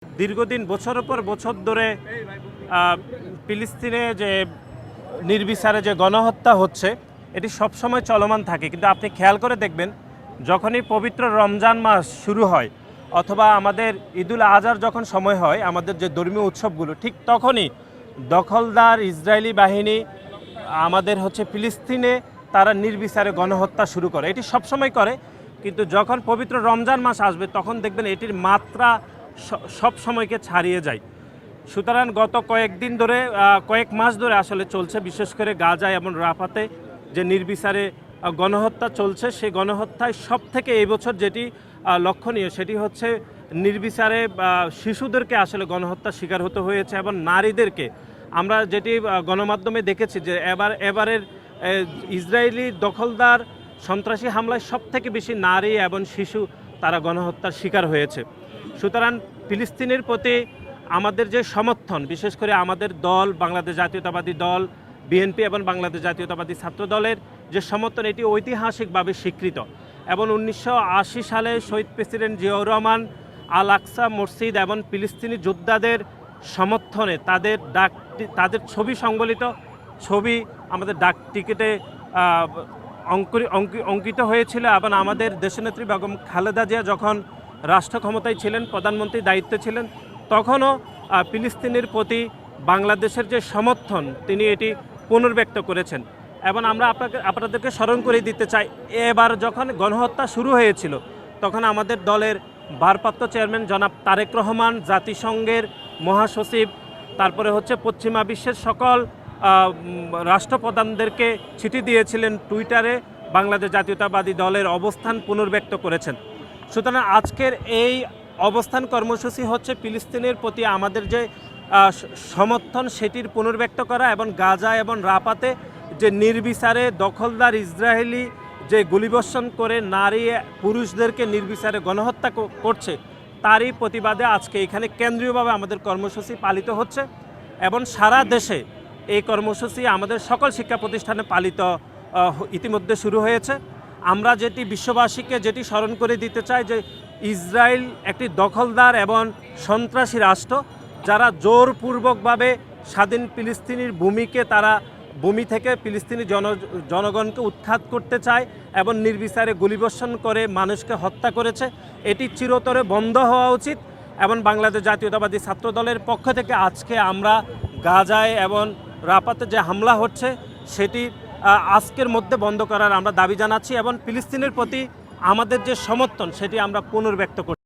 দীর্ঘদিন বছরের পর বছর ধরে ফিলিস্তিনে যে নির্বিচারে যে গণহত্যা হচ্ছে এটি সবসময় চলমান থাকে, কিন্তু আপনি খেয়াল করে দেখবেন যখনই পবিত্র রমজান মাস শুরু হয় অথবা আমাদের ঈদুল আজহার যখন সময় হয়, আমাদের যে ধর্মীয় উৎসবগুলো, ঠিক তখনই দখলদার ইসরায়েলি বাহিনী আমাদের ফিলিস্তিনে তারা নির্বিচারে গণহত্যা শুরু করে। এটি সবসময় করে, কিন্তু যখন পবিত্র রমজান মাস আসবে তখন দেখবেন এটির মাত্রা সব সময়কে ছাড়িয়ে যায়। সুতরাং গত কয়েকদিন ধরে কয়েক মাস ধরে আসলে চলছে, বিশেষ করে গাজা এবং রাফাতে যে নির্বিচারে গণহত্যা চলছে, সেই গণহত্যায় সব থেকে এই বছর যেটি লক্ষণীয় সেটি হচ্ছে নির্বিচারে শিশুদেরকে আসলে গণহত্যার শিকার হতে হয়েছে এবং নারীদেরকে। আমরা যেটি গণমাধ্যমে দেখেছি যে এবারের ইসরায়েলি দখলদার সন্ত্রাসী হামলায় সব থেকে বেশি নারী এবং শিশু তারা গণহত্যার শিকার হয়েছে। সুতরাং ফিলিস্তিনের প্রতি আমাদের যে সমর্থন, বিশেষ করে আমাদের দল বাংলাদেশ জাতীয়তাবাদী দল বিএনপি এবং বাংলাদেশ জাতীয়তাবাদী ছাত্র দলের যে সমর্থন, এটি ঐতিহাসিকভাবে স্বীকৃত। এবং 1980 সালে শহীদ প্রেসিডেন্ট জিয়াউর রহমান আল আকসা মসজিদ এবং ফিলিস্তিনি যোদ্ধাদের সমর্থনে তাদের ছবি সংবলিত ছবি আমাদের ডাক টিকিটে অঙ্কিত হয়েছিল। এবং আমাদের দেশনেত্রী বেগম খালেদা জিয়া যখন রাষ্ট্র ক্ষমতায় ছিলেন, প্রধানমন্ত্রীর দায়িত্বে ছিলেন, তখনও ফিলিস্তিনের প্রতি বাংলাদেশের যে সমর্থন তিনি এটি পুনর্ব্যক্ত করেছেন। এবং আমরা আপনাদেরকে স্মরণ করে দিতে চাই, এবার যখন গণহত্যা শুরু হয়েছিল তখন আমাদের দলের ভারপ্রাপ্ত চেয়ারম্যান জনাব তারেক রহমান জাতিসংঘের মহাসচিব, তারপরে পশ্চিমা বিশ্বের সকল রাষ্ট্রপ্রধানদেরকে চিঠি দিয়েছিলেন, টুইটারে বাংলাদেশ জাতীয়তাবাদী দলের অবস্থান পুনর্ব্যক্ত করেছেন। সুতরাং আজকের এই অবস্থান কর্মসূচি হচ্ছে ফিলিস্তিনের প্রতি আমাদের যে সমর্থন সেটির পুনর্ব্যক্ত করা, এবং গাজা এবং রাফাতে যে নির্বিচারে দখলদার ইসরায়েলি যে গুলিবর্ষণ করে নারী পুরুষদেরকে নির্বিচারে গণহত্যা করছে, তারই প্রতিবাদে আজকে এখানে কেন্দ্রীয়ভাবে আমাদের কর্মসূচি পালিত হচ্ছে। এবং সারা দেশে এই কর্মসূচি আমাদের সকল শিক্ষা প্রতিষ্ঠানে পালিত ইতিমধ্যে শুরু হয়েছে। আমরা বিশ্ববাসীকে স্মরণ করে দিতে চাই যে ইসরায়েল একটি দখলদার এবং সন্ত্রাসী রাষ্ট্র, যারা জোরপূর্বকভাবে স্বাধীন ফিলিস্তিনির ভূমি থেকে ফিলিস্তিনি জনগণকে উৎখাত করতে চায় এবং নির্বিচারে গুলিবর্ষণ করে মানুষকে হত্যা করেছে। এটি চিরতরে বন্ধ হওয়া উচিত। এবং বাংলাদেশ জাতীয়তাবাদী ছাত্র দলের পক্ষ থেকে আজকে আমরা গাজায় এবং রাফাতে যে হামলা হচ্ছে সেটি আজকের মধ্যে বন্ধ করার আমরা দাবি জানাচ্ছি, এবং ফিলিস্তিনের প্রতি আমাদের যে সমর্থন সেটি আমরা পুনর্ব্যক্ত করছি।